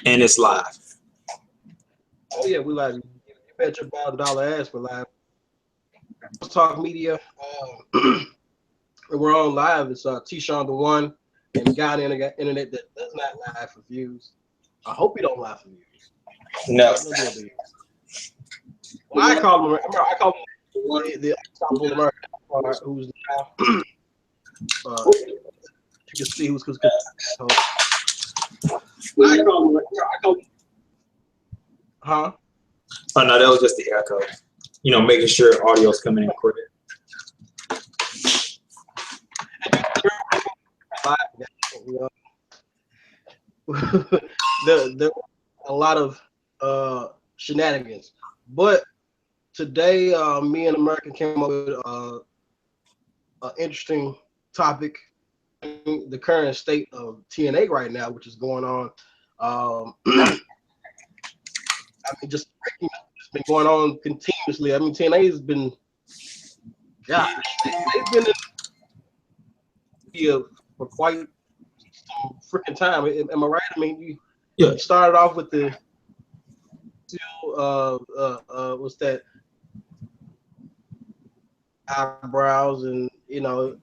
And it's live. Oh yeah, we live. You bet your $1,000 ass for live. Let's Talk Media. We're on live. It's T-Sean the One, and the guy on the internet that does not lie for views. I hope you don't lie for views. No. Well, I call him. I call him the unstoppable American, who's now. You can see who's. I call him. Huh? Oh no, that was just the echo. You know, making sure audio's coming in correct. There a lot of shenanigans, but today me and American came up with an interesting topic: the current state of TNA right now, which is going on. I mean, just it's been going on continuously. I mean, TNA has been, they've been in here for quite some freaking time. Am I right? I mean, you started off with the what's that? Eyebrows, and you know,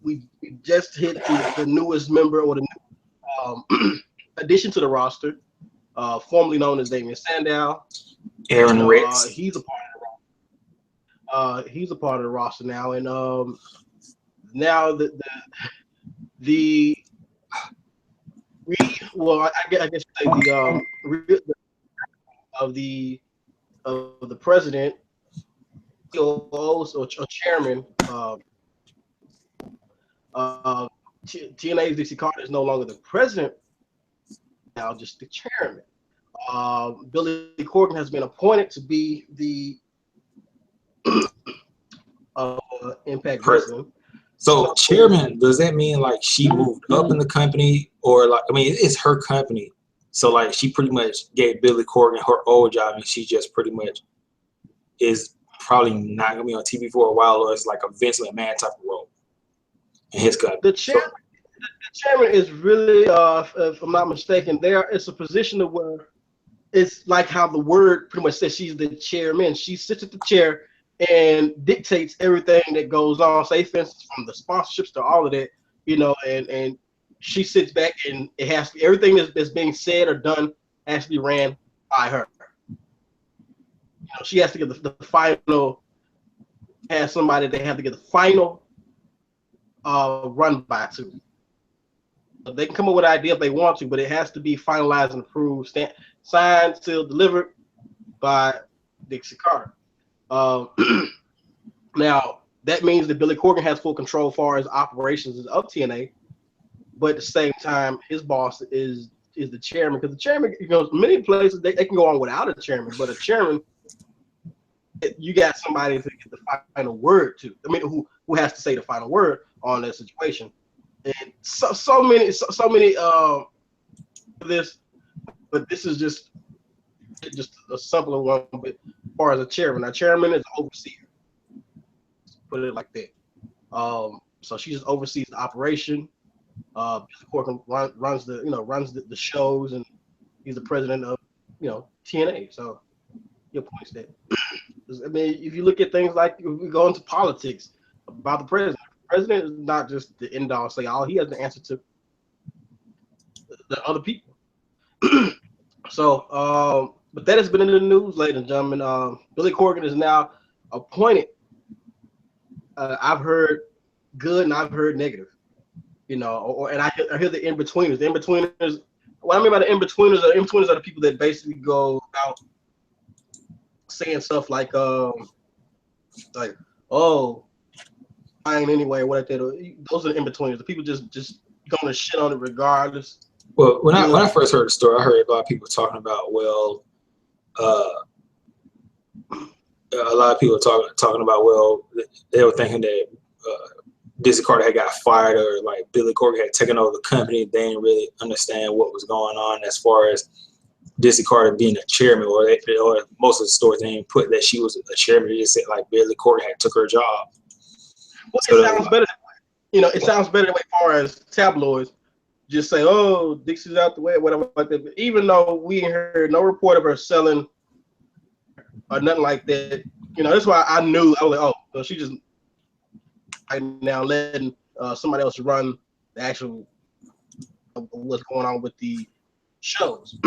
we just hit the newest member or the new addition to the roster. Formerly known as Damien Sandow. Aaron Ritz. He's a part of the roster now, and now I guess say the president or chairman TNA's Dixie Carter is no longer the president. Now just the chairman. Billy Corgan has been appointed to be the Impact Wrestling. So chairman, does that mean like she moved up in the company, or like, I mean, it's her company, so like she pretty much gave Billy Corgan her old job, and she just pretty much is probably not gonna be on TV for a while, or it's like a Vince McMahon type of role in his company. The chairman is really, if I'm not mistaken, it's a position of where it's like how the word pretty much says she's the chairman. She sits at the chair and dictates everything that goes on. Say, for instance, from the sponsorships to all of that, you know, and she sits back and it has to, everything that's being said or done has to be ran by her. You know, she has to get the final. Has somebody they have to get the final run by to. They can come up with an idea if they want to, but it has to be finalized and approved, signed, sealed, delivered by Dixie Carter. Now, that means that Billy Corgan has full control as far as operations of TNA, but at the same time, his boss is the chairman, because the chairman, you know, many places they can go on without a chairman, but a chairman, you got somebody to get the final word to. I mean, who has to say the final word on that situation. And so many this, but this is just a simpler one. But as far as a chairman, is an overseer. Put it like that. So she just oversees the operation. Corgan runs the shows, and he's the president of TNA. So your point's that. I mean, if you look at things like, if we go into politics about the president. The president is not just the end all say all. He has the answer to the other people. So, but that has been in the news, ladies and gentlemen. Billy Corgan is now appointed. I've heard good and I've heard negative. You know, and I hear the in-betweeners. The in-betweeners, what I mean by the in-betweeners are the people that basically go out saying stuff like, oh, fine anyway, what I did. Those are the in-betweeners. The people just gonna shit on it regardless. Well, when I first heard the story, I heard a lot of people talking about, well, a lot of people talking about, well, they were thinking that Dixie Carter had got fired, or like Billy Corgan had taken over the company. They didn't really understand what was going on as far as Dixie Carter being a chairman, or most of the stories they didn't put that she was a chairman. They just said like Billy Corgan had took her job. Well, so it sounds better. You know, it sounds better as far as tabloids. just say, "Oh, Dixie's out the way," or whatever like that. But even though we ain't heard no report of her selling or nothing like that, that's why I knew. I was like, "Oh, well, she just right now letting somebody else run the actual what's going on with the shows."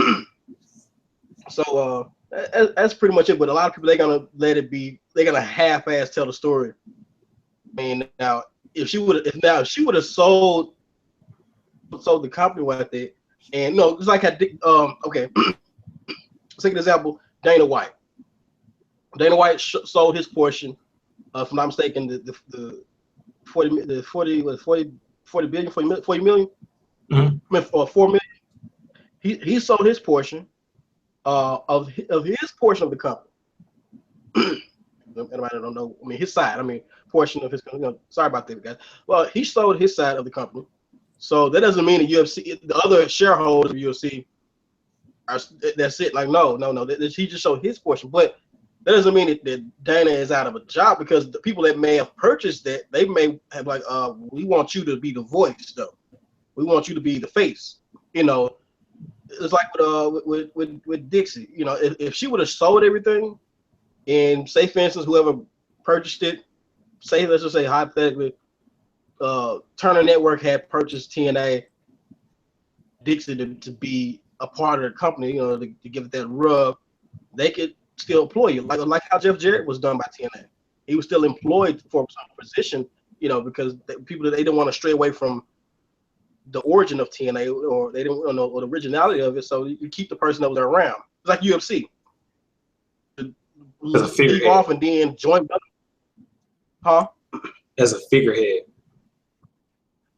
So that's pretty much it. But a lot of people, they're gonna let it be. They're gonna half-ass tell the story. I mean, now if she would have sold the company like that, and no, it's like I did. Okay, let's take an example. Dana White. Dana White sold his portion. If I'm not mistaken, the 40 billion, 40 million, or 4 million. He sold his portion of his portion of the company. Anybody don't know? I mean, his side. I mean, portion of his. Sorry about that, guys. Well, he sold his side of the company, so that doesn't mean the UFC, the other shareholders of UFC, that's it. Like, no. He just sold his portion, but that doesn't mean that Dana is out of a job, because the people that may have purchased that, they may have like, we want you to be the voice, though. We want you to be the face. It's like with Dixie. If she would have sold everything, and say, for instance, whoever purchased it, let's just say hypothetically, Turner Network had purchased TNA, Dixie to be a part of the company, to give it that rub, they could still employ you, like how Jeff Jarrett was done by TNA. He was still employed for some position, because people, they didn't want to stray away from the origin of TNA, or they didn't know or the originality of it. So you keep the person that was around. It's like UFC. Leave off and then join. Huh? As a figurehead.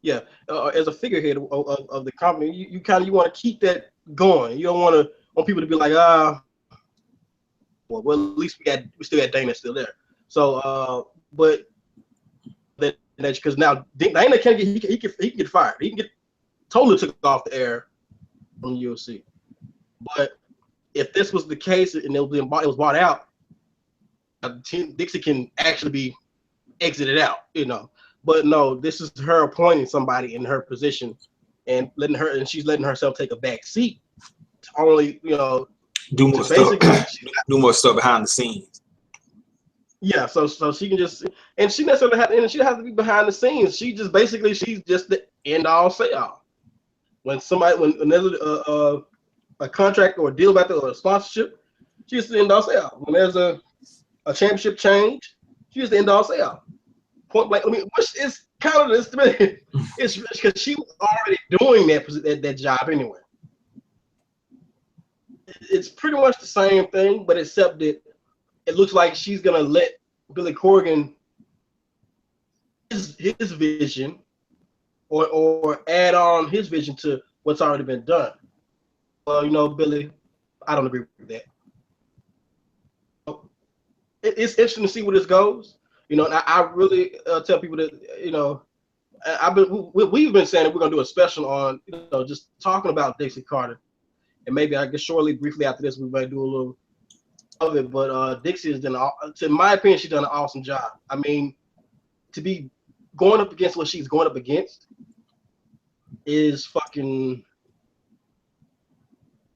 Yeah, as a figurehead of the company, you want to keep that going. You don't want people to be like, well, at least we still got Dana still there. So, but that because now Dana can get fired. He can get totally took off the air from the UFC. But if this was the case and it was bought out, Dixie can actually be exited out, But no, this is her appointing somebody in her position and she's letting herself take a back seat to only, do more stuff behind the scenes. Yeah, so she can just, and she necessarily she doesn't have to be behind the scenes. She's just the end all say all. When there's a contract or a deal about or a sponsorship, she's the end all say all. When there's a championship change, she's the end all say all. Point blank. I mean, which is kind of this. It's because she was already doing that job anyway. It's pretty much the same thing, but except that it looks like she's gonna let Billy Corgan his vision, or add on his vision to what's already been done. Well, Billy, I don't agree with that. It's interesting to see where this goes. And I really tell people that, we've been saying that we're gonna do a special on, just talking about Dixie Carter, and maybe I guess shortly, briefly after this, we might do a little of it. But Dixie has done, in my opinion, she's done an awesome job. I mean, to be going up against what she's going up against is fucking.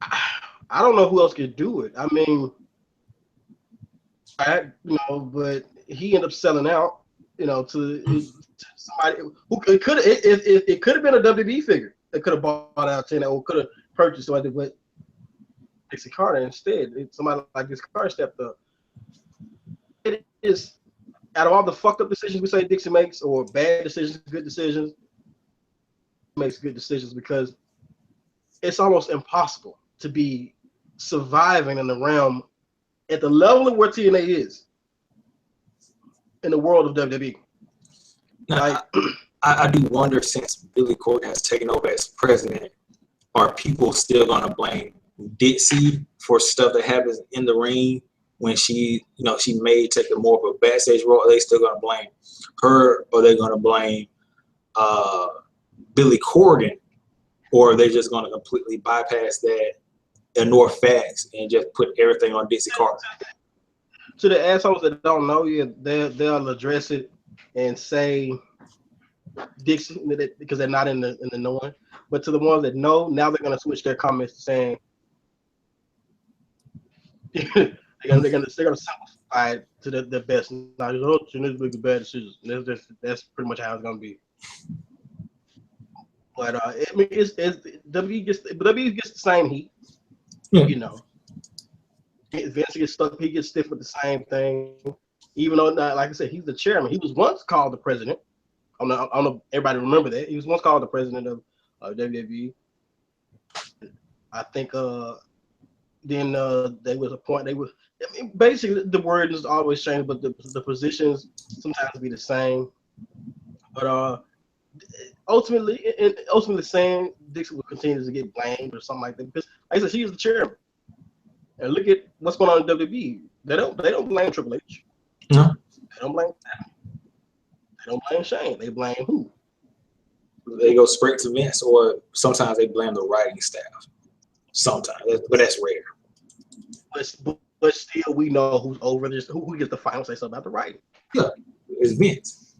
I don't know who else could do it. I mean, but he ended up selling out, to somebody who it could have been a WWE figure that could have bought out 10 or could have purchased somebody, but Dixie Carter instead. Somebody like this Carter stepped up. It is, out of all the fucked up decisions we say Dixie makes, or bad decisions, good decisions, makes good decisions, because it's almost impossible to be surviving in the realm at the level of where TNA is in the world of WWE. Now, I do wonder, since Billy Corgan has taken over as president, are people still going to blame Dixie for stuff that happens in the ring when she may take a more of a backstage role? Are they still going to blame her, or are they going to blame Billy Corgan, or are they just going to completely bypass that, ignore facts, and just put everything on Dixie Carter? To the assholes that don't know, they'll address it and say Dixie, because they're not in the knowing. But to the ones that know, now they're gonna switch their comments to saying they're gonna simplify it to the best. Now, oh, this big bad decisions. That's pretty much how it's gonna be. But I mean, it's WWE gets the same heat. Yeah. You know, Vince gets stuck. He gets stiff with the same thing. Even though, like I said, he's the chairman. He was once called the president. I don't know. Everybody remember that he was once called the president of WWE. I think. Then there was a point they were. I mean, basically, the word is always changed, but the positions sometimes be the same. But ultimately saying Dixon will continue to get blamed or something like that because, like I said, she is the chairman. And look at what's going on in WWE. They don't blame Triple H. No. They don't blame. They don't blame Shane. They blame who? They go straight to Vince, or sometimes they blame the writing staff. Sometimes, but that's rare. But still, we know who's over this. Who gets the final say so about the writing? Yeah, it's Vince.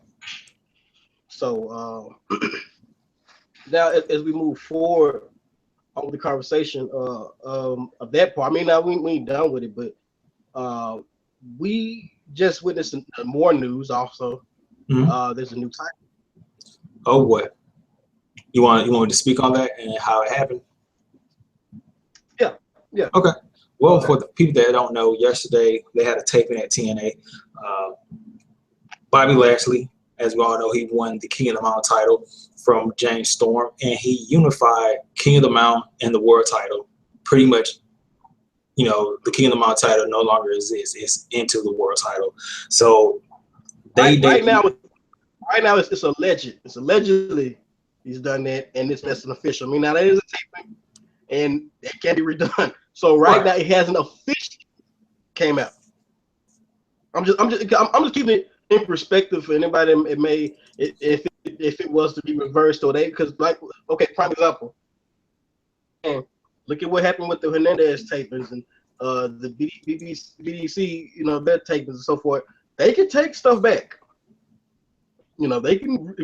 So now, as we move forward on the conversation of that part, I mean, now we ain't done with it, but we just witnessed more news. Also, there's a new title. Oh, what? You want to speak on that and how it happened? Yeah. Okay. Well, for the people that don't know, yesterday they had a taping at TNA. Bobby Lashley, as we all know, he won the King of the Mountain title from James Storm, and he unified King of the Mountain and the World title. Pretty much, you know, the King of the Mountain title no longer exists; it's into the World title. So right now it's alleged. It's allegedly he's done that, and that's an official. I mean, now that is a taping, and it can't be redone. So right now it hasn't officially came out. I'm just keeping it in perspective for anybody. It may if it was to be reversed or because like prime example. And look at what happened with the Hernandez tapings and the BDC, you know, their tapings and so forth. They can take stuff back. You know, they can.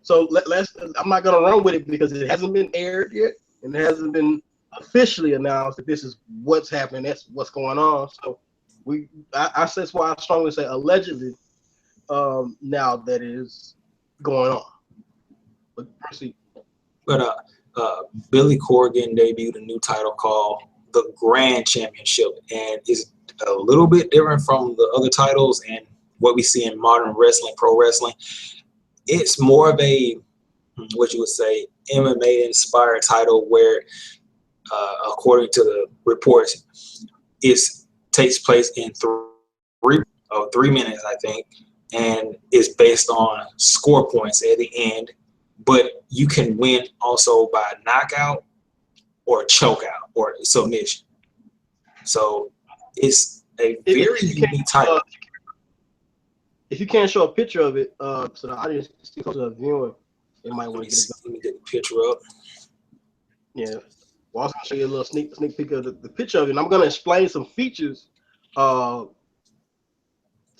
So I'm not gonna run with it because it hasn't been aired yet and it hasn't been officially announced that this is what's happening. That's what's going on. So that's why I strongly say allegedly. Now that is going on. But proceed. But Billy Corgan debuted a new title called the Grand Championship, and it's a little bit different from the other titles and what we see in modern wrestling, pro wrestling. It's more of a, what you would say, MMA inspired title where, according to the reports, it takes place in 3 minutes, I think, and it's based on score points at the end. But you can win also by knockout or choke out or submission. So it's a very unique title. If you can't show a picture of it, so the audience can close to the viewer, it might want to get Let me get the picture up. Yeah. Well, I was gonna show you a little sneak peek of the picture of it, and I'm gonna explain some features to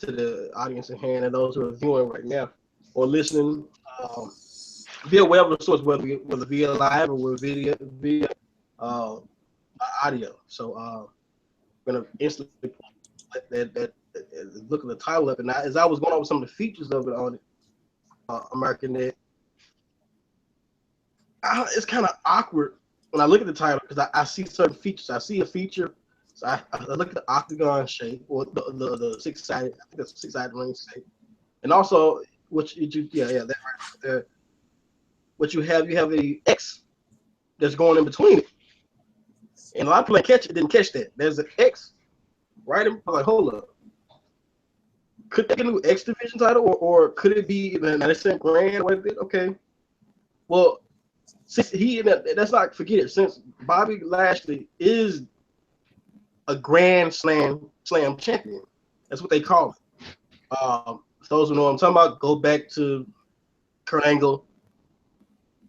the audience in hand and those who are viewing right now or listening via whatever source, whether via live or via audio. So I'm gonna instantly that look at the title of it. Now, as I was going over some of the features of it on American Net, it's kind of awkward when I look at the title because I see certain features. I see a feature. So I look at the octagon shape or the six-sided. I think that's a six-sided ring shape, and also that right there. What you have a X that's going in between it, and a lot of people didn't catch that. There's an X right in. I'm like, hold up. Could they get a new X Division title, or could it be even Madison Grand? Okay. Well, since let's not forget it. Since Bobby Lashley is a Grand Slam champion, that's what they call it. For those who know what I'm talking about, go back to Kurt Angle,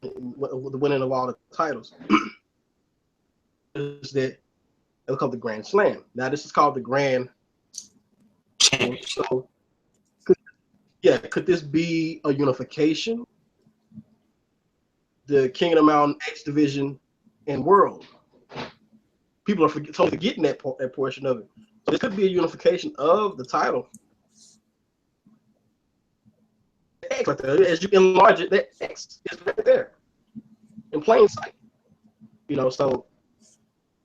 with the winning of all the titles. Is that it'll call the Grand Slam. Now this is called the Grand Championship. So, could this be a unification? the King of the Mountain, X Division, and World. People are totally forgetting that portion of it. So this could be a unification of the title. X right there. As you enlarge it, that X is right there in plain sight. You know, so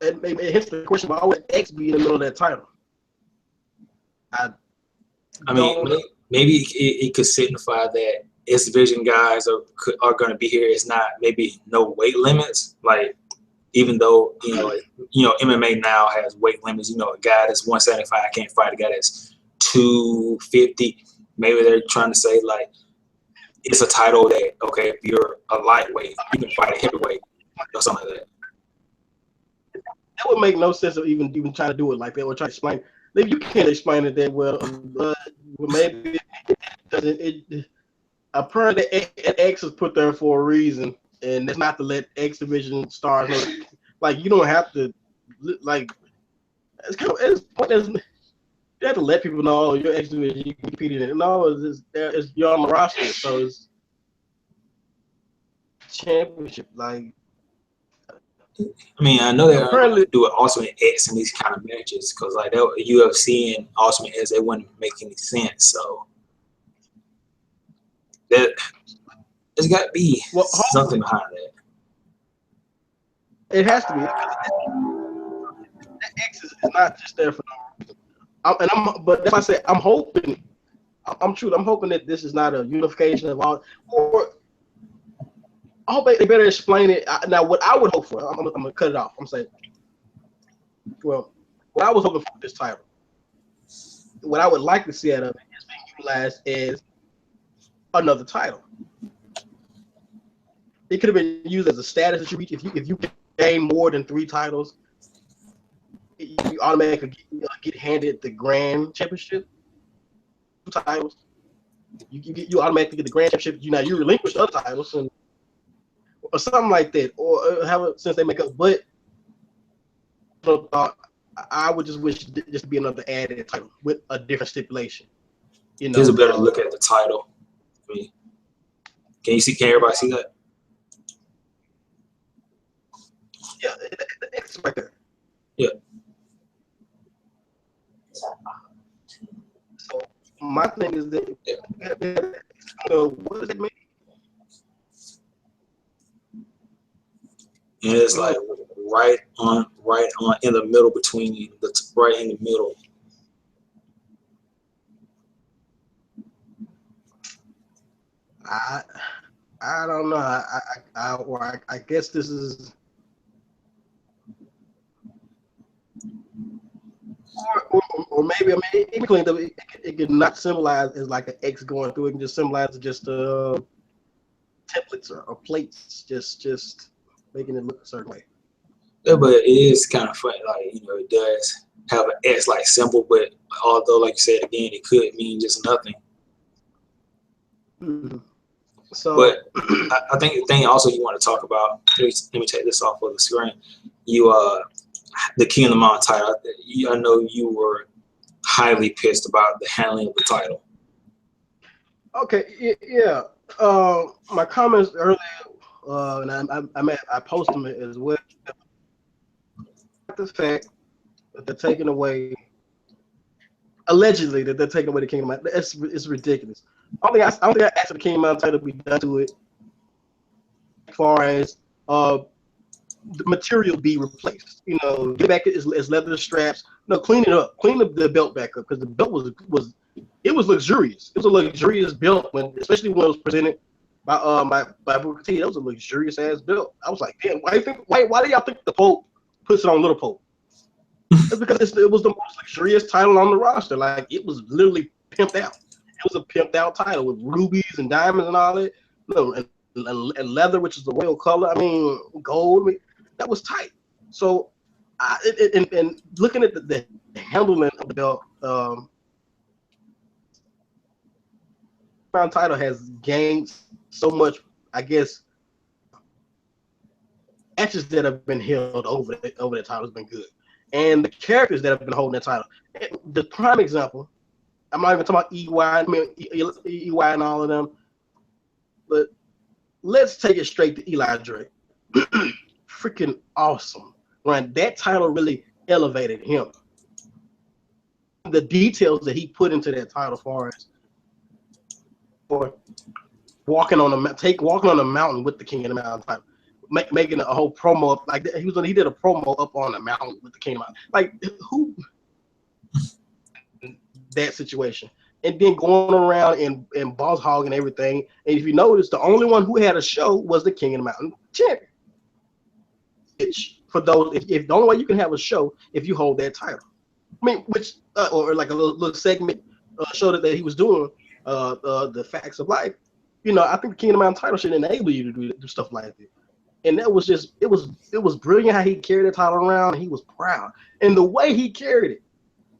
it hits the question: why would X be in the middle of that title? I mean, maybe it could signify that S Division guys are going to be here. It's not maybe no weight limits. Like, even though MMA now has weight limits. You know, a guy that's 175 can't fight a guy that's 250. Maybe they're trying to say like it's a title that, okay, if you're a lightweight, you can fight a heavyweight or something like that. That would make no sense of even trying to do it like that or try to explain. Maybe you can't explain it that well. Maybe apparently X is put there for a reason, and it's not to let X Division stars know. Like, you don't have to, like, it's kind of you have to let people know, oh, you're X Division, you competed in it. No, it's you're on the roster, so it's championship. Like, I mean, I know they're going to do an Ultimate X in these kind of matches because, like, UFC and Ultimate X, they wouldn't make any sense. So there's got to be something behind that. It has to be. That X is not just there for no reason. But that's why I say I'm hoping. I'm hoping that this is not a unification of all. Or I hope they better explain it. Now, what I would hope for, I'm gonna cut it off. I'm saying, well, what I was hoping for this title, what I would like to see out of it is being utilized as another title. It could have been used as a status that you reach if you gain more than 3 titles. You automatically get handed the Grand Championship 2 titles. You automatically get the Grand Championship. You relinquish other titles or something like that, or however since they make up. But I would just wish just to be another added title with a different stipulation. Here's a better look at the title. I mean, can everybody see that? Yeah, it's right there. Yeah. So my thing is that what does it mean? And it's like right on in the middle between right in the middle. I don't know. I guess this is. Or maybe even cleaned up. It could not symbolize as like an X going through. It can just symbolize just templates or plates, just making it look a certain way. Yeah, but it is kind of funny. Like, it does have an X like symbol, but although, like you said again, it could mean just nothing. Mm-hmm. So, but I think the thing also you want to talk about. Let me take this off of the screen. The King of the Mountain title. I know you were highly pissed about the handling of the title. Okay, yeah. My comments earlier, and I posted them as well. The fact that they're taking away, allegedly that they're taking away the King of the Mountain, it's ridiculous. I don't think I asked for the King of the Mountain title to be done to it. As far as the material be replaced, get back its leather straps. No, clean it up, clean the belt back up, because the belt was luxurious. It was a luxurious belt especially when it was presented by Booker T. That was a luxurious ass belt. I was like, damn, why do y'all think the Pope puts it on Little Pope? It's because it was the most luxurious title on the roster. Like, it was literally pimped out. It was a pimped out title with rubies and diamonds and all that. And leather, which is the royal color. I mean, gold. I mean, that was tight. So, and looking at the handling of the belt, Crown title has gained so much, I guess. Matches that have been held over the title has been good, and the characters that have been holding that title. The prime example, I'm not even talking about EY. I mean, EY and all of them, but let's take it straight to Eli Drake. Freaking awesome. Right? That title really elevated him. The details that he put into that title, far as for walking on the mountain with the King of the Mountain title, making a whole promo up like that. He did a promo up on the mountain with the King of the Mountain. Like who? That situation, and then going around and boss hog and everything. And if you notice, the only one who had a show was the King of the Mountain champion. Which, for those, if the only way you can have a show if you hold that title. I mean, which or like a little segment show that he was doing, the facts of life. You know, I think the King of the Mountain title should enable you to do stuff like that. And that was just it was brilliant how he carried the title around. And he was proud, and the way he carried it.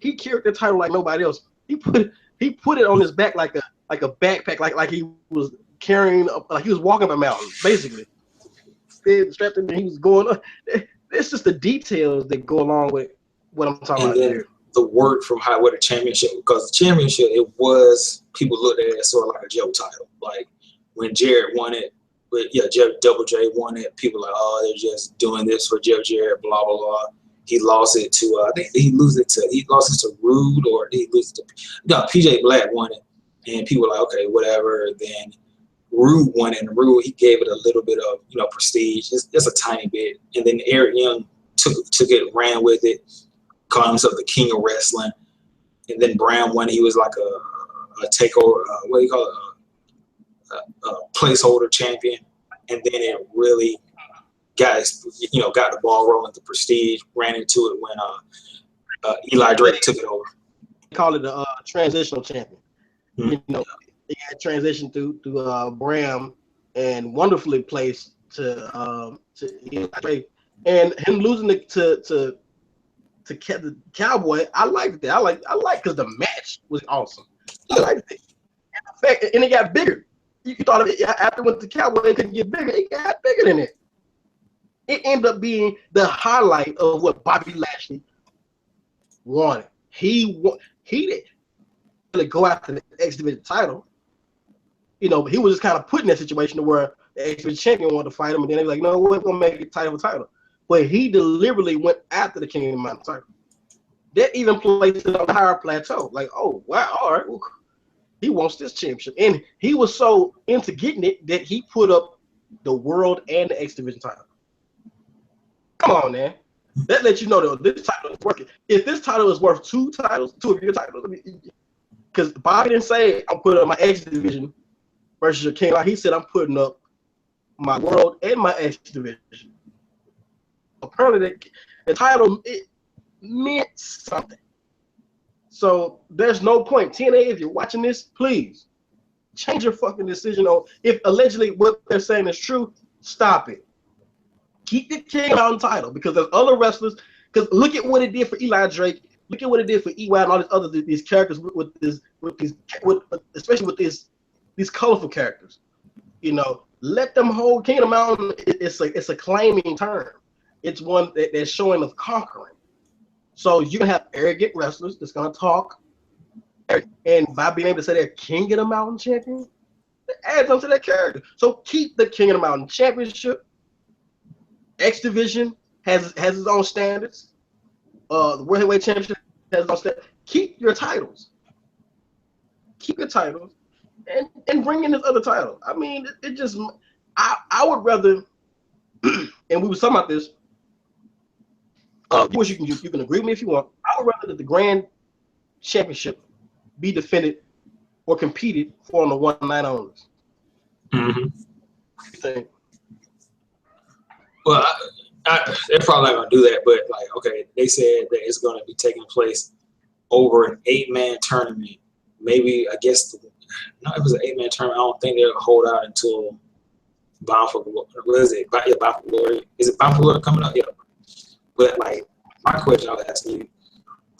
He carried the title like nobody else. He put it on his back like a backpack, like he was carrying, like he was walking up a mountain, basically. Strapped in, and he was going up. It's just the details that go along with what I'm talking about here. The work from what a championship, because the championship, it was, people looked at it as sort of like a Joe title. Like when Jarrett won it, Double J won it, people were like, oh, they're just doing this for Jeff Jarrett, blah blah blah. He lost it to I think he lost it to Rude, or he lose it to PJ Black won it, and people were like, okay, whatever. Then Rude won it, and Rude, he gave it a little bit of prestige, just a tiny bit, and then Eric Young took it, ran with it, called himself the King of Wrestling, and then Brown won. He was like a takeover, what do you call it, a placeholder champion, and then it really got the ball rolling. The prestige ran into it when Eli Drake took it over. They call it a transitional champion. Mm-hmm. He got transitioned through Bram and wonderfully placed to Eli Drake, and him losing to the Cowboy. I liked that. I like because the match was awesome. I liked it. And it got bigger. You thought of it after with the Cowboy, it couldn't get bigger. It got bigger than it. It ended up being the highlight of what Bobby Lashley wanted. He didn't really go after the X Division title. But he was just kind of put in that situation where the X Division champion wanted to fight him, and then they were like, no, we're going to make it title for title. But he deliberately went after the King of the Mountain title. That even placed it on the higher plateau. Like, oh, wow, all right, well, he wants this championship. And he was so into getting it that he put up the world and the X Division title. Come on, man. That lets you know that this title is working. If this title is worth two of your titles, because Bobby didn't say I'm putting up my X Division versus your King. Like he said, I'm putting up my world and my X Division. Apparently, the title, it meant something. So there's no point. TNA, if you're watching this, please change your fucking decision on if allegedly what they're saying is true. Stop it. Keep the King of the Mountain title, because there's other wrestlers. Because look at what it did for Eli Drake. Look at what it did for EY and all these characters especially with these colorful characters. Let them hold King of the Mountain. It's a claiming term. It's one that's showing of conquering. So you can have arrogant wrestlers that's gonna talk, and by being able to say they're King of the Mountain champion, it adds on to that character. So keep the King of the Mountain championship. X Division has its own standards. The World Heavyweight Championship has its own standards. Keep your titles. Keep your titles, and bring in this other title. I mean, it just I would rather, and we were talking about this. You can agree with me if you want. I would rather that the Grand Championship be defended or competed for on the one night only. Mm-hmm. What do you think? Well, they're probably not going to do that, but okay, they said that it's going to be taking place over an 8-man tournament. Maybe, I guess, if it was an 8-man tournament, I don't think they'll hold out until Bound for Glory. What is it? Yeah, Bound for Glory. Is it Bound for Glory coming up? Yeah. But my question I was asking you,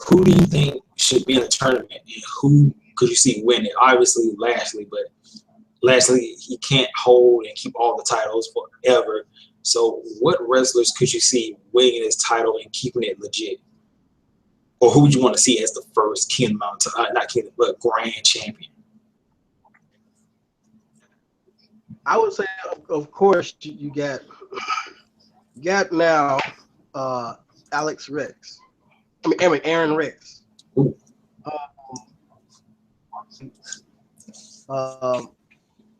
who do you think should be in the tournament, and who could you see winning? Obviously Lashley, but Lashley, he can't hold and keep all the titles forever. So what wrestlers could you see winning this title and keeping it legit? Or who would you want to see as the first King of the Mountain, not King, but Grand Champion? I would say, of course, you got now Alex Rex. I mean Aaron Rex. Ooh.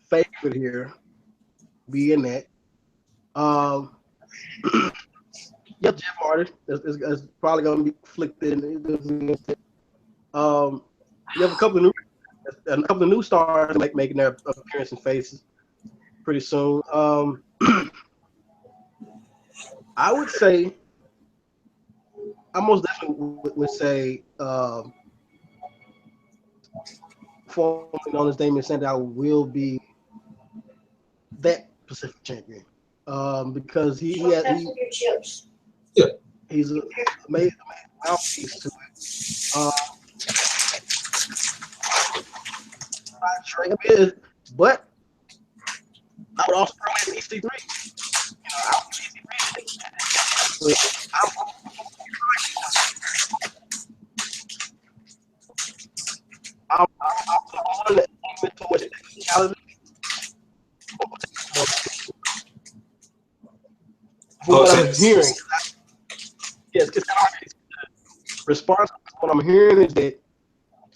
Favorite here being that. Um, yeah, Jeff Hardy is probably going to be flicked in. You have a couple of new stars making their appearance and faces pretty soon. I would say, I most definitely would say, formerly known as Damien Sandow will be that Pacific champion. Because Yeah. he's an amazing mouthpiece to it. But I would also throw in EC3. I'm on the what I'm hearing, yes, it's kind of response. What I'm hearing is that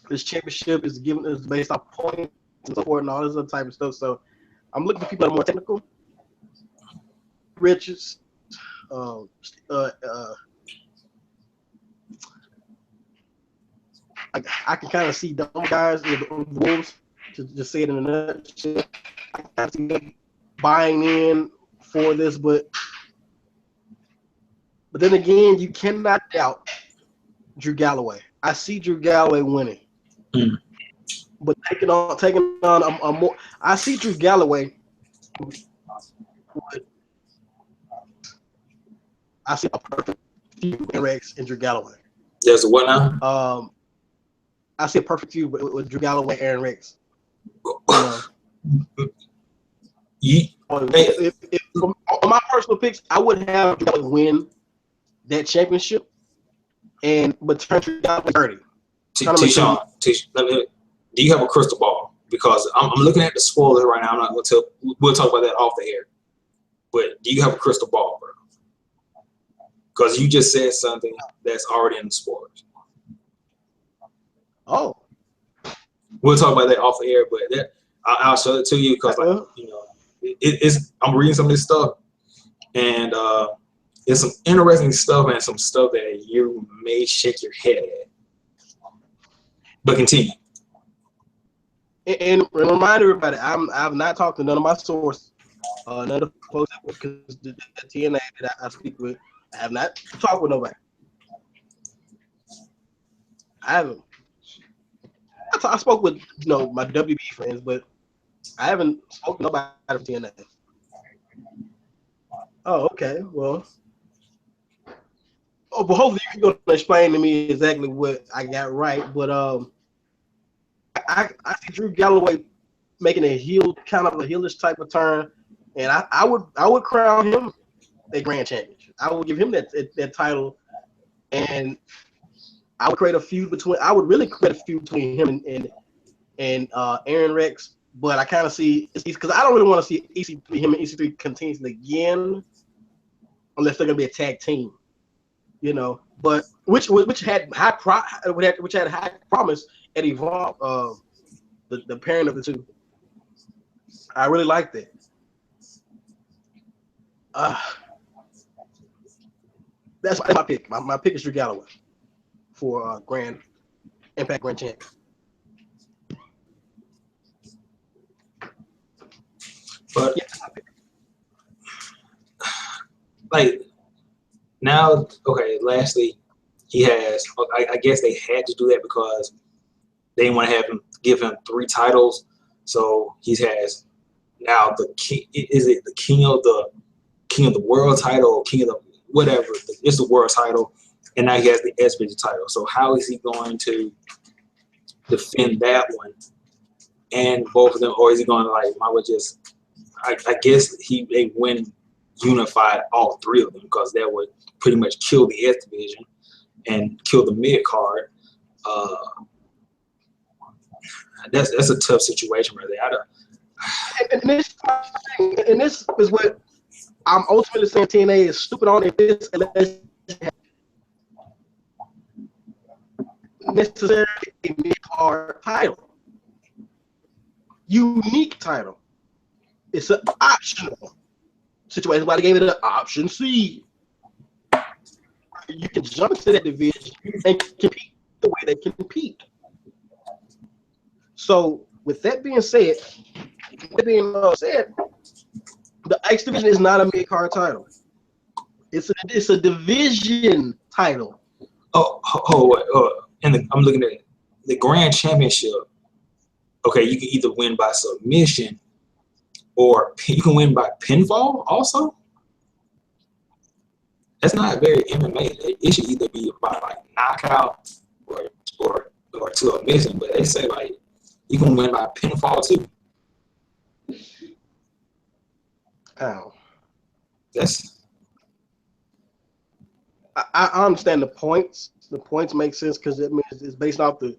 this championship is based off points and support and all this other type of stuff. So I'm looking for people that are more technical. Richards, I can kind of see dumb guys, the Wolves, to just say it in a nutshell. I can see them buying in for this, but then again, you cannot doubt Drew Galloway. I see Drew Galloway winning, but taking on a more. I see Drew Galloway. I see a perfect feud with Rex and Drew Galloway. There's a what now? I see a perfect feud with Drew Galloway, Aaron Rex. If on my personal picks, I would have Drew Galloway win that championship, but turn Drew Galloway 30. T-Sean, do you have a crystal ball? Because I'm looking at the spoiler right now. I'm not going to tell. We'll talk about that off the air. But do you have a crystal ball, bro? Because you just said something that's already in the spoilers. Oh. We'll talk about that off the air, but I'll show it to you because, I'm reading some of this stuff, and it's some interesting stuff and some stuff that you may shake your head at. But continue. And remind everybody, I've not talked to none of my sources, none of the folks because the TNA that I speak with, I have not talked with nobody. I haven't. I spoke with my WB friends, but I haven't spoken to nobody from TNA. Oh, okay. Well, but hopefully you're going to explain to me exactly what I got right. But I see Drew Galloway making a heelish type of turn, and I would crown him a grand champion. I would give him that title, and I would create a feud between. I would really create a feud between him and Aaron Rex. But I kind of see because I don't really want to see him and EC3 continuously again, unless they're gonna be a tag team, But which had high promise at Evolve, the pairing of the two. I really liked it. That's my pick. My pick is Drew Galloway for Grand Impact Grand Champion. But now, okay. Lastly, he has. I guess they had to do that because they didn't want to give him 3 titles. So he has now the king. Is it the king of the world title, or king of the whatever? It's the world title, and now he has the S.scoTT title. So how is he going to defend that one and both of them, or is he going to I guess they win unified all 3 of them because that would pretty much kill the S division and kill the mid card. That's a tough situation right there. and this is what I'm ultimately saying TNA is stupid on this unless necessarily a mid-card title. Unique title. It's an optional situation. Why they gave it an option C. You can jump into that division and compete the way they compete. So, with that being said, the X division is not a mid-card title. It's a division title. I'm looking at the Grand Championship. Okay, you can either win by submission or you can win by pinfall also. That's not very MMA. It should either be by like knockout or to a mission, but they say like you can win by pinfall too. Ow. I understand the points. The points make sense because it means it's based off the.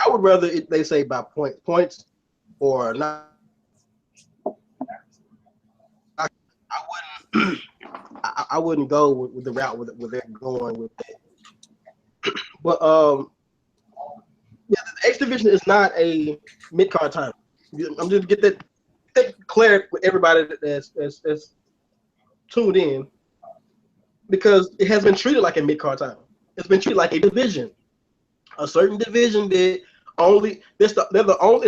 I would rather they say by points or not. I wouldn't go with the route where they're going with it. But yeah, the X division is not a mid card title. I'm just get that clear with everybody that's tuned in, because it has been treated like a mid card title. It's been treated like a division, a certain division that only it's the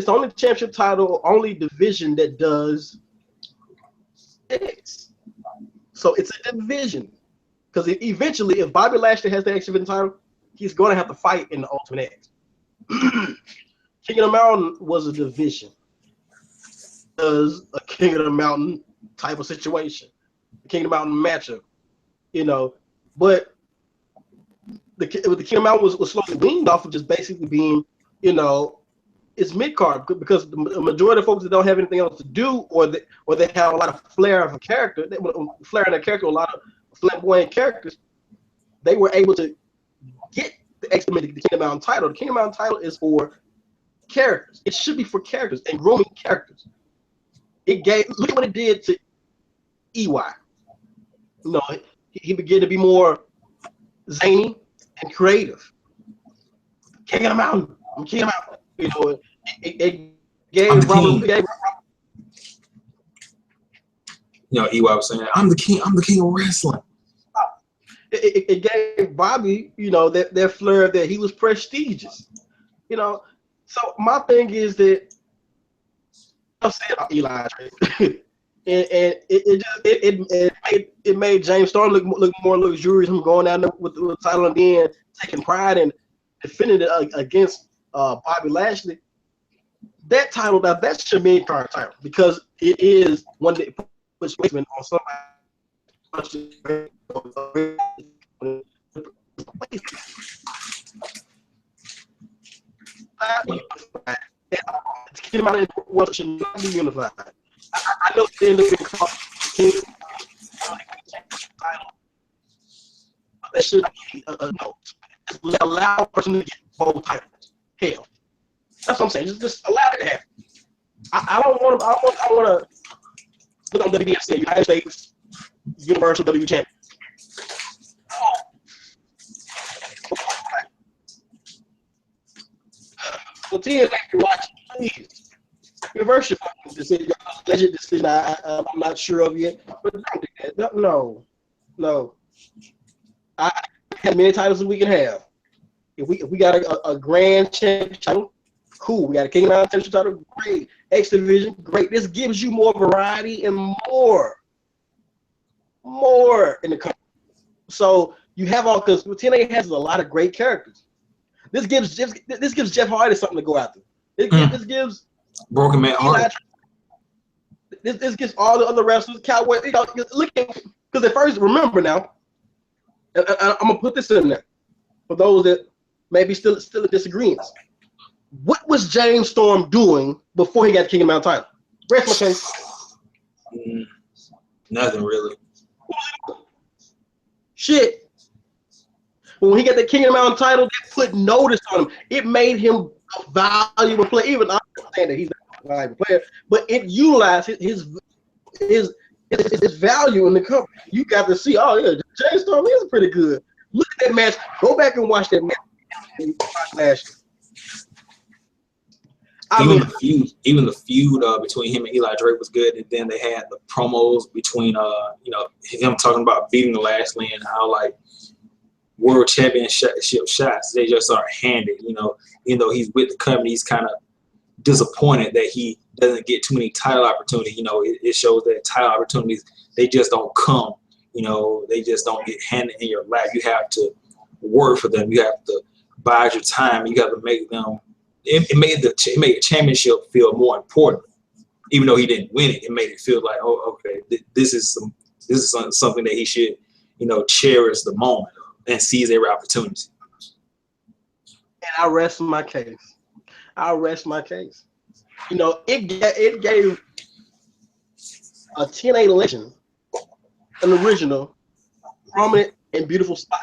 only championship title, only division that does X. So it's a division, because eventually, if Bobby Lashley has the X Division title, he's going to have to fight in the Ultimate X. King of the Mountain was a division. It was a King of the Mountain type of situation, the King of the Mountain matchup, you know. But the King of the Mountain was slowly weaned off of just basically being, you know, it's mid card, because the majority of folks that don't have anything else to do, or they have a lot of flair of a character, flair in their character, a lot of flamboyant characters, they were able to get the King of the Mountain title. The King of the Mountain title is for characters. It should be for characters and grooming characters. Look at what it did to EY. You know, he began to be more zany and creative. King of the Mountain. I'm King of the Mountain. You know, it gave Robert. You know, EY was saying, I'm the king of wrestling. It gave Bobby, you know, that flair that he was prestigious. You know, so my thing is that I'm saying about Eli, and it made James Storm look more luxurious. Him going down there with the title and then taking pride and defending it against Bobby Lashley. That title, that's your mid card title, because it is one that puts placement on somebody. King of the Mountain should not be unified. I know they end up being called King of the title. That should be a note. Allow a person to get both titles. Hell, that's what I'm saying. Just allow it to happen. I want to look on WBF say United States Universal W Champion. So TNA, if you're watching, please reverse your fucking decision. Alleged decision I'm not sure of yet, but don't do that. No. I have many titles as we can have. If we got a grand championship title, cool. We got a King of the Mountain championship title, great. X Division, great. This gives you more variety and more in the country. So you have all, because TNA has a lot of great characters. This gives Jeff Hardy something to go after. This gives Broken Man Hardy. This gives all the other wrestlers, Cowboy. You know, look at, because at first, remember now, and I'm gonna put this in there for those that may be still in disagreement. What was James Storm doing before he got the King of the Mountain title? Rest my case. Nothing really. Shit. But when he got the King of the Mountain title, they put notice on him. It made him a valuable player. Even I understand that he's not like player, but it utilized his value in the company. You got to see, oh yeah, James Storm is pretty good. Look at that match. Go back and watch that match last year. Even the feud between him and Eli Drake was good, and then they had the promos between him talking about beating Lashley and how like world championship shots they just are handed. Even though he's with the company, he's kind of disappointed that he doesn't get too many title opportunities. It shows that title opportunities they just don't come. They just don't get handed in your lap. You have to work for them. You have to bide your time. You got to make them. It made the championship feel more important, even though he didn't win it. It made it feel like, oh, okay, this is something that he should, cherish the moment and seize every opportunity. And I rest my case. It gave a TNA legend an original, prominent, and beautiful spot.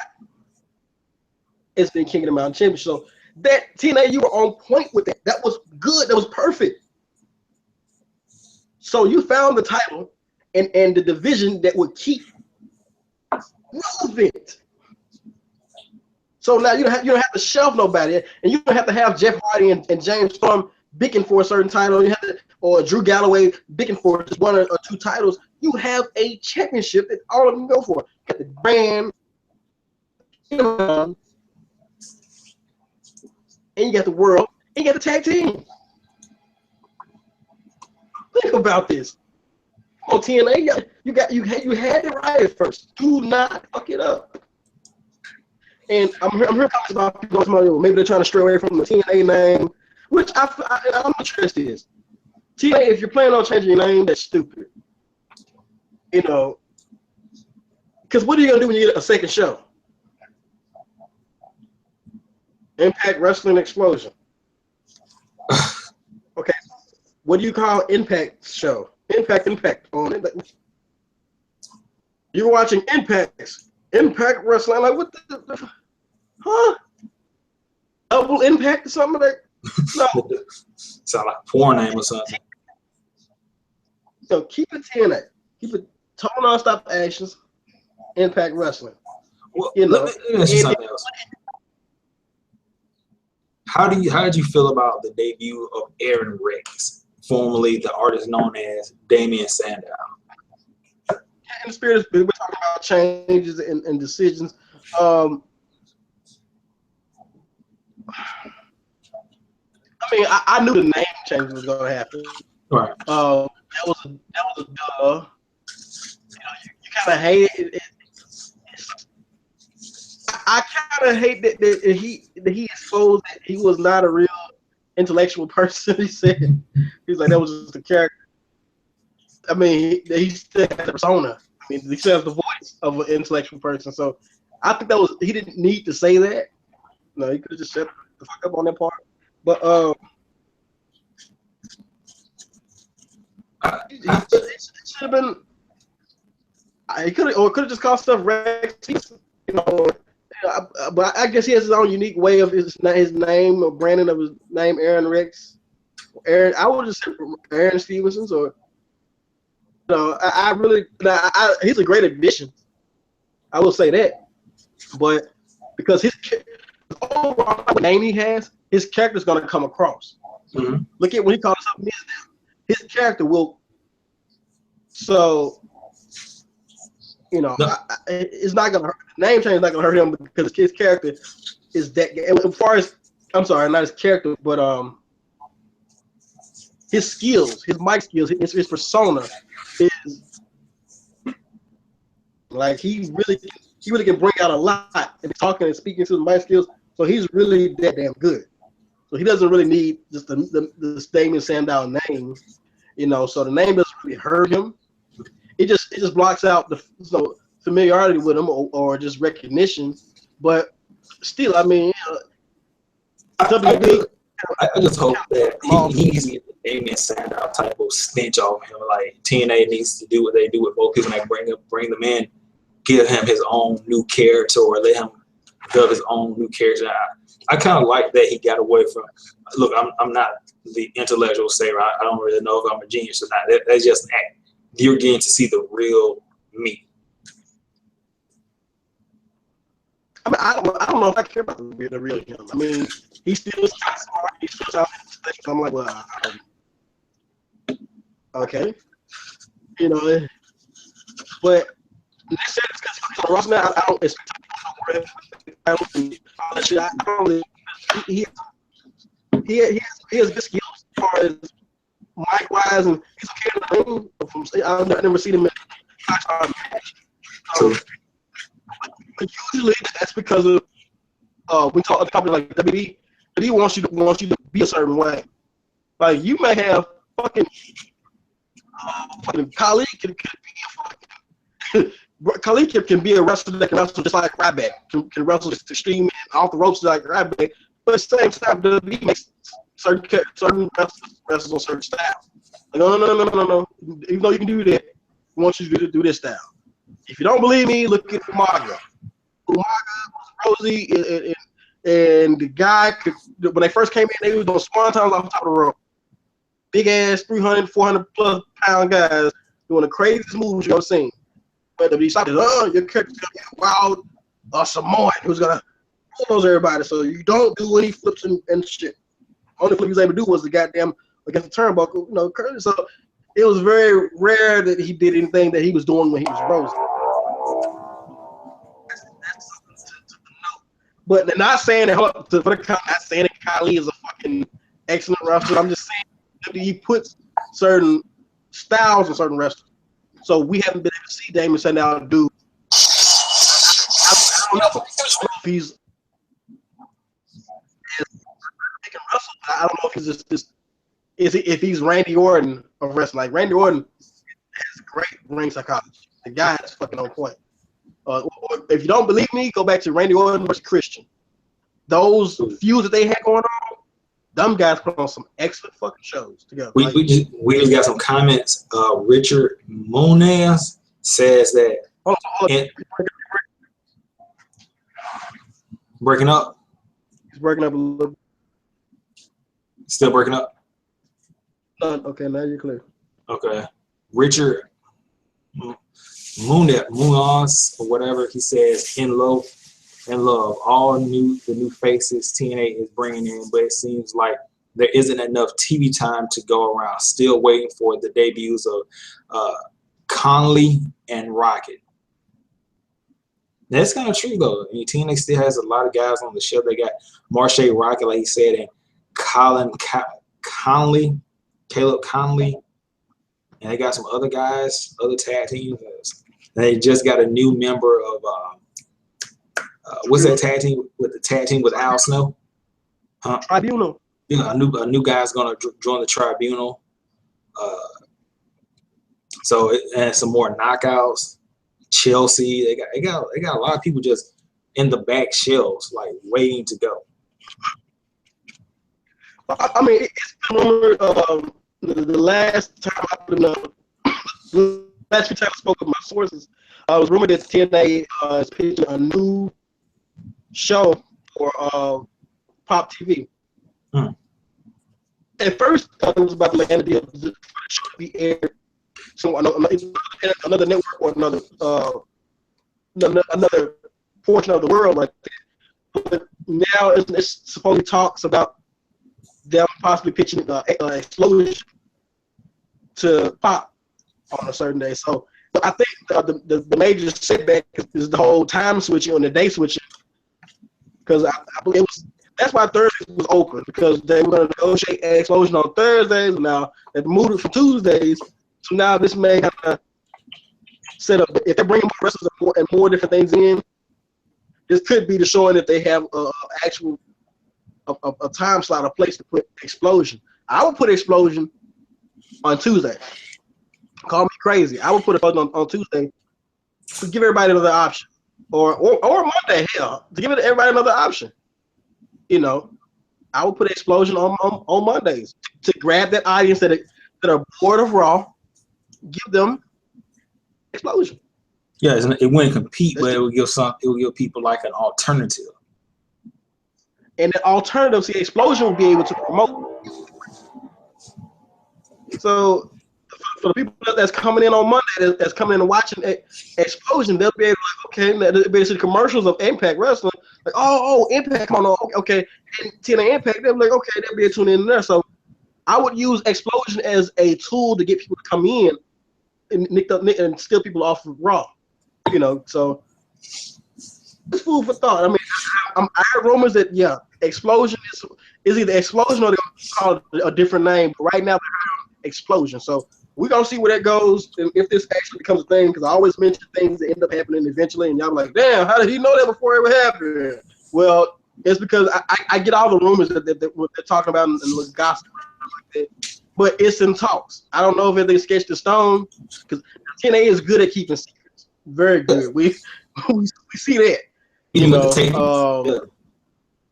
It's been King of the Mountain Championship. So that TNA, you were on point with that. That was good. That was perfect. So you found the title and the division that would keep relevant. So now you don't have to shelf nobody, and you don't have to have Jeff Hardy and James Storm bidding for a certain title. Or Drew Galloway bidding for just one or two titles. You have a championship that all of them go for. You got the brand, and you got the world, and you got the tag team. Think about this. On TNA, you had it right at first. Do not fuck it up. And I'm hearing talks about people maybe they're trying to stray away from the TNA name, which I'm not sure this is. TNA, if you're planning on changing your name, that's stupid. Because what are you gonna do when you get a second show? Impact Wrestling Explosion. Okay, what do you call Impact show? Impact on it. You're watching Impact Wrestling. Like what the huh? Double Impact or something like that? No. Sound like a porn name or something. So keep it TNA. Keep it total nonstop actions. Impact Wrestling. Well, let me ask you something else. How did you feel about the debut of Aaron Rex, formerly the artist known as Damien Sandow? In the spirit, we're talking about changes and decisions. I knew the name change was going to happen. Right. That was a duh. You kind of hate it. I kind of hate that he exposed that he was not a real intellectual person. He said he's like that was just a character. He still has the persona. He still has the voice of an intellectual person. So I think he didn't need to say that. No, he could have just shut the fuck up on that part. But it should have been. He could have just called stuff Rex. But I guess he has his own unique way of his name or branding of his name, Aaron Rex. I would just say Aaron Stevenson's or. He's a great addition. I will say that, but because his overall name he has, his character's gonna come across. Mm-hmm. Look at when he calls himself his character will. So, it's not gonna hurt. Name change is not gonna hurt him because his character is that. And as far as not his character, but his skills, his mic skills, his persona is like he really can bring out a lot and talking and speaking to the mic skills. So he's really that damn good. So he doesn't really need just the Damien Sandow name, So the name doesn't really hurt him. It just blocks out the familiarity with him or just recognition. But still, WWE. I just hope that he needs to get the Damien Sandow type of stench off him. Like TNA needs to do what they do with both people, like bring them in, give him his own new character, or let him build his own new character. I kind of like that he got away from. Look, I'm not the intellectual say, I don't really know if I'm a genius or not. That's just an act. You're getting to see the real me. I mean, I don't know if I care about the real him. I mean, he still is smart. He still sounds. I'm like, well, okay, you know, but they said it's because he's on Ross now. I don't expect he has good skills as far as mic wise, and he's okay in the ring. I've never seen him in a match. But usually that's because of we talk to companies like WWE. He wants you to be a certain way. Like you may have fucking Khalid can be a wrestler that can wrestle just like Ryback, can wrestle just extreme and off the ropes like Ryback. But at the same time, WWE makes certain wrestlers on certain styles. Like, no. Even though you can do that, we want you to do this style. If you don't believe me, look at Umaga. Rosie, and the guy when they first came in, they was doing swantons off the top of the rope. Big ass 300, 400 plus pound guys doing the craziest moves you've ever seen. But the decided, your character's gonna be a wild Samoan who's gonna bulldoze everybody. So you don't do any flips and shit. Only flip he was able to do was the goddamn against the turnbuckle, So it was very rare that he did anything that he was doing when he was Rosie. That's something to know. But they're not saying that. Not saying that Kylie is a fucking excellent wrestler. I'm just saying that he puts certain styles on certain wrestlers. So we haven't been able to see Damon Sandow do. I don't know if he's wrestle. I don't know if he's just if he's Randy Orton of wrestling. Like Randy Orton has great ring psychology. The guy is fucking on point. Or if you don't believe me, go back to Randy Orton versus Christian. Those feuds that they had going on, them guys put on some excellent fucking shows together. We just got some comments. Richard Monez says that breaking up. He's breaking up a little. Still breaking up. Okay, now you're clear. Okay, Richard Munoz or whatever he says in love, all the new faces TNA is bringing in, but it seems like there isn't enough TV time to go around. Still waiting for the debuts of Conley and Rocket. That's kind of true though. I mean, TNA still has a lot of guys on the show. They got Marshe Rocket, like he said, and Caleb Conley, and they got some other guys, other tag teams. They just got a new member of what's that tag team with Al Snow? Tribunal. Yeah, a new guy's gonna join the Tribunal. And some more knockouts. Chelsea, they got a lot of people just in the back shelves, like waiting to go. I mean, it's been rumored. The last time the last few times I spoke with my sources, it was rumored that TNA is pitching a new show for Pop TV. At first, I thought it was about to land a deal for the show to be aired. So another network or another portion of the world like that. But now it's supposedly talks about them possibly pitching Explosion to Pop on a certain day. So I think the major setback is the whole time switching and the day switching. Because I believe that's why Thursdays was open, because they were going to negotiate Explosion on Thursdays. Now they moved it for Tuesdays. So now this may kind of set up. If they're bringing more wrestlers and more different things in, this could be the showing that they have actual a time slot, a place to put Explosion. I would put Explosion on Tuesday. Call me crazy. I would put it on Tuesday to give everybody another option, or Monday, hell, to give everybody another option. I would put Explosion on Mondays to grab that audience that are bored of Raw. Give them Explosion. Yeah, it wouldn't compete, but it would give people like an alternative. And the alternative, Explosion will be able to promote So for the people that's coming in on Monday, that's coming in and watching Explosion, they'll be able to like, okay, they'll be able to see the commercials of Impact Wrestling, like, oh, Impact, come on, okay, and TNA Impact, they'll be like, okay, they'll be able to tune in there. So I would use Explosion as a tool to get people to come in and steal people off of Raw, you know. So it's food for thought. I mean, I heard rumors that Explosion is either Explosion or they're gonna call it a different name. But right now they're Explosion. So we're gonna see where that goes and if this actually becomes a thing. Because I always mention things that end up happening eventually, and y'all be like, "Damn, how did he know that before it ever happened?" Well, it's because I get all the rumors that they're talking about and the gossip like that. But it's in talks. I don't know if they sketched the stone because TNA is good at keeping secrets. Very good. We see that. Even with the tapings.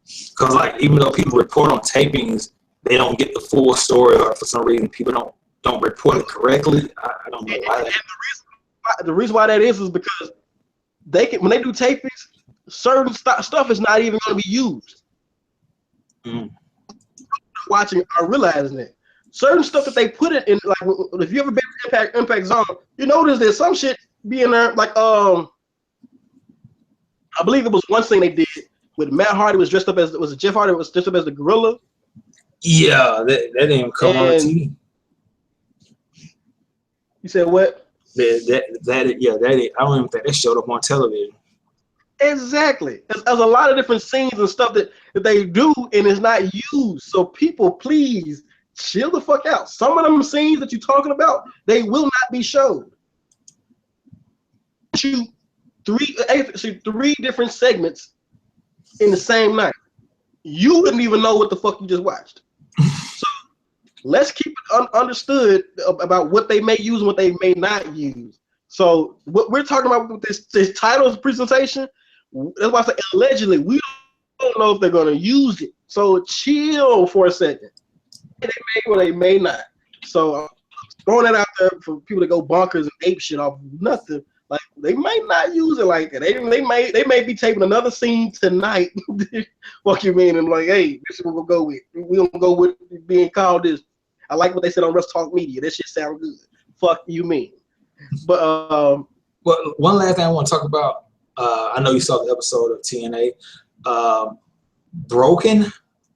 Because like even though people report on tapings, they don't get the full story, or for some reason people don't report it correctly. I don't know why. The reason why that is because when they do tapings, certain stuff is not even going to be used. Watching are realizing it. Certain stuff that they put it in, like if you ever been to Impact Zone, you notice there's some shit being there. Like I believe it was one thing they did with Matt Hardy was dressed up as Jeff Hardy was dressed up as the gorilla. Yeah, that didn't come on TV. You said what? That I don't even think that showed up on television. Exactly. There's a lot of different scenes and stuff that they do and it's not used. So people, please chill the fuck out. Some of them scenes that you're talking about, they will not be showed. Shoot three different segments in the same night. You wouldn't even know what the fuck you just watched. So let's keep it understood about what they may use and what they may not use. So what we're talking about with this titles presentation, that's why I say allegedly, we don't know if they're going to use it. So chill for a second. They may or they may not. So throwing that out there for people to go bonkers and ape shit off nothing. Like they might not use it like that. They may be taping another scene tonight. What you mean? And like, hey, this is what we'll go with. We don't go with being called this. I like what they said on Rush Talk Media. That shit sound good. Fuck you mean? But well, one last thing I want to talk about. I know you saw the episode of TNA. Broken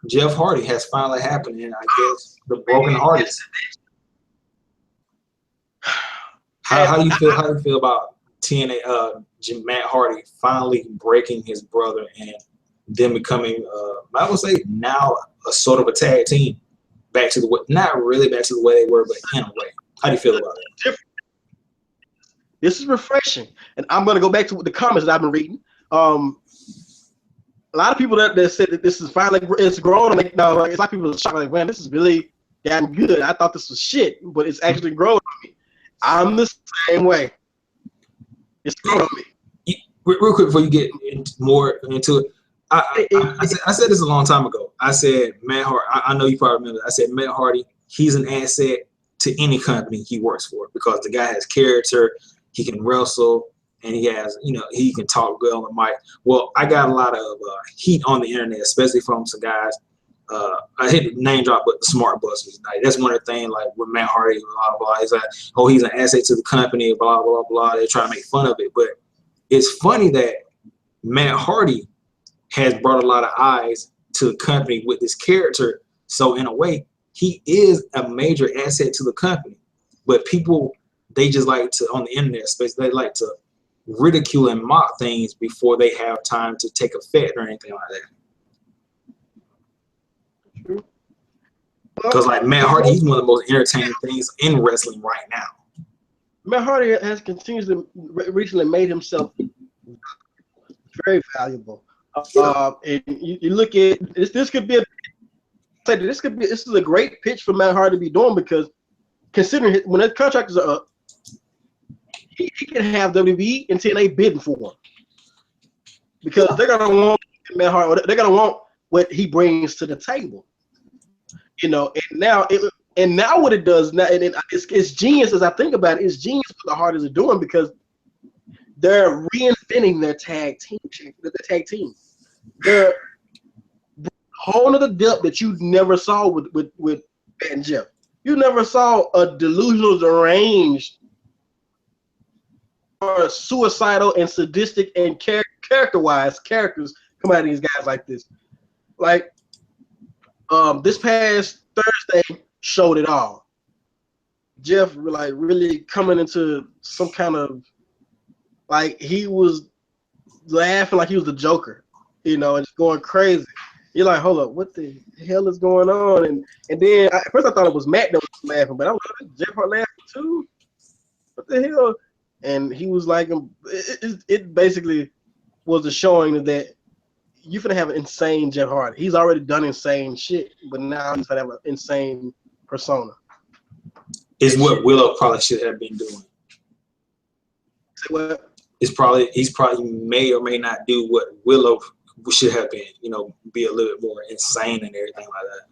Jeff Hardy has finally happened, and I guess the Broken Hardys. How do you feel? How do you feel about TNA? Matt Hardy finally breaking his brother and them becoming, I would say now a sort of a tag team, back to the not really back to the way they were, but in a way. How do you feel about it? This is refreshing, and I'm going to go back to the comments that I've been reading. A lot of people that said that this is finally it's grown. Like, no, it's like people are shocked. Like, man, this is really gotten good. I thought this was shit, but it's actually grown on me. I'm the same way. It's grown on me. Real quick before you get more into it, I said this a long time ago. I said Matt Hardy. I know you probably remember. I said Matt Hardy. He's an asset to any company he works for because the guy has character. He can wrestle, and he has, he can talk good on the mic. Well, I got a lot of heat on the internet, especially from some guys. I hit the name drop, but the smart busters. Like, that's one of the things, like with Matt Hardy, blah, blah, blah. He's like, oh, he's an asset to the company, blah, blah, blah. They try to make fun of it. But it's funny that Matt Hardy has brought a lot of eyes to the company with this character. So in a way, he is a major asset to the company. But people, they just like to, on the internet space, they like to ridicule and mock things before they have time to take effect or anything like that. True. Because like Matt Hardy, he's one of the most entertaining things in wrestling right now. Matt Hardy has continuously recently made himself very valuable. And you look at this. This is a great pitch for Matt Hardy to be doing because considering when his contract is up, he can have WWE and TNA bidding for him because they're gonna want Matt Hardy. They're gonna want what he brings to the table. And now what it does now, and it's genius as I think about it. It's genius what the Hardys are doing because they're reinventing their tag team. They're whole other depth that you never saw with Matt and Jeff. You never saw a delusional, deranged, or suicidal and sadistic and character-wise characters come out of these guys like this. Like this past Thursday showed it all. Jeff like really coming into some kind of like he was laughing like he was the Joker, you know, and just going crazy. You're like, hold up, what the hell is going on? And then at first I thought it was Matt that was laughing, but I was like, Jeff Hart laughing too. What the hell? And he was like, it basically was a showing that you're gonna have an insane Jeff Hart. He's already done insane shit, but now he's gonna have an insane persona. Is what Willow probably should have been doing. Say what? He's probably may or may not do what Willow should have been. You know, be a little bit more insane and everything like that.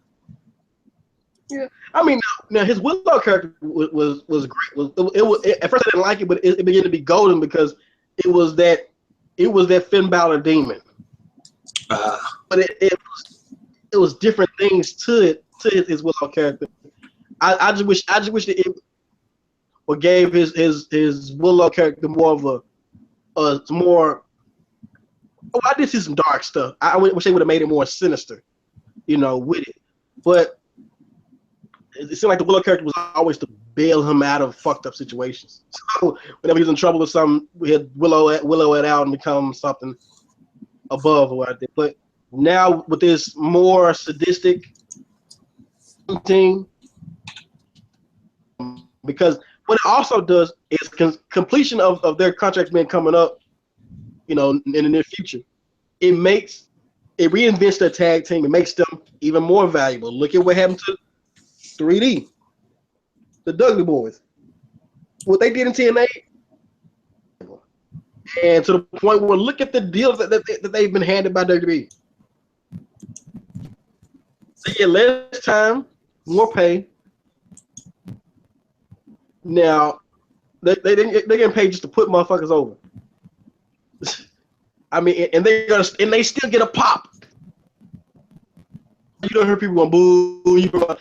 Yeah, I mean, now his Willow character was great. It was at first I didn't like it, but it began to be golden because it was that Finn Balor demon. But it was different things to his Willow character. I just wish that it or gave his Willow character more of a more. Oh, I did see some dark stuff. I wish they would have made it more sinister, you know, with it. But it seemed like the Willow character was always to bail him out of fucked up situations. So whenever he was in trouble with something, we had willow it out and become something above or what. But now with this more sadistic thing, because what it also does is completion of their contracts being coming up, you know, in the near future. It reinvents their tag team. It makes them even more valuable. Look at what happened to 3D, the Dudley Boys. What they did in TNA, and to the point where look at the deals that they've been handed by WWE. They get less time, more pay. Now, they getting paid just to put motherfuckers over. I mean, and they still get a pop. You don't hear people going boo. You go,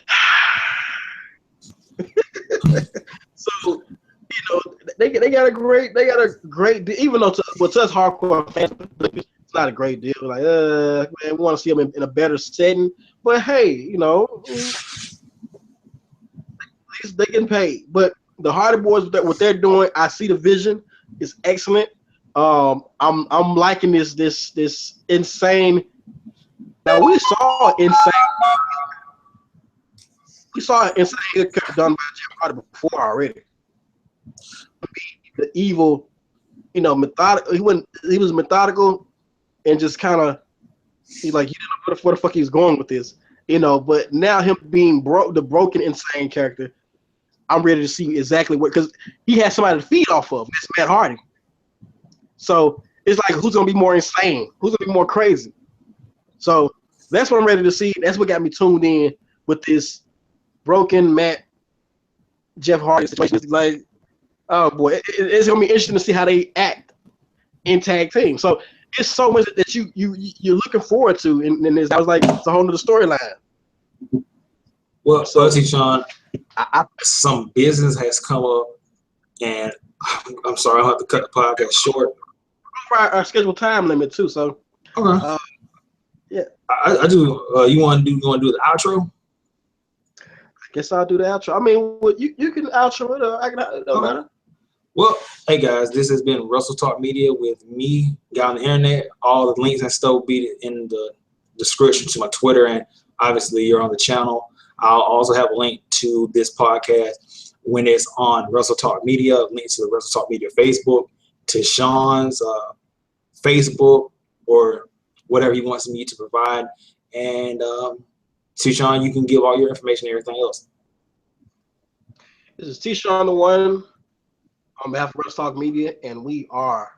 so you know they got a great deal. Even though to us hardcore fans, it's not a great deal. Like, man, we want to see them in a better setting. But hey, you know, at least they getting paid. But the Hardy Boys, what they're doing, I see the vision. It's excellent. I'm liking this insane. Now we saw insane done by Jeff Hardy before already. The evil, you know, methodical. He was methodical and just kind of he's like, you didn't know where the fuck he was going with this, you know. But now him being the broken insane character, I'm ready to see exactly what, because he has somebody to feed off of. It's Matt Hardy. So it's like, who's gonna be more insane? Who's gonna be more crazy? So that's what I'm ready to see. That's what got me tuned in with this broken Jeff Hardy situation. It's like, oh boy, it's gonna be interesting to see how they act in tag team. So it's so much that you're looking forward to, and I was like, it's a whole nother storyline. Well, so T-Sean, some business has come up, and I'm sorry, I'll have to cut the podcast short. Our scheduled time limit too, so okay. Yeah, I do. You want to do the outro? I guess I'll do the outro. I mean, well, you can outro it, or I can. It don't matter. Well, hey guys, this has been Russell Talk Media with me, guy on the internet. All the links and stuff will be in the description to my Twitter, and obviously you're on the channel. I'll also have a link to this podcast when it's on Russell Talk Media, link to the Russell Talk Media Facebook, to Sean's Facebook, or whatever he wants me to provide. And to Sean, you can give all your information and everything else. This is T-Sean the One on behalf of Russell Talk Media, and we are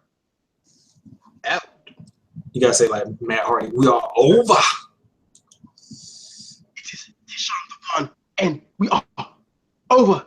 out. You gotta say like Matt Hardy, we are over. It is T-Sean the One, and we are over.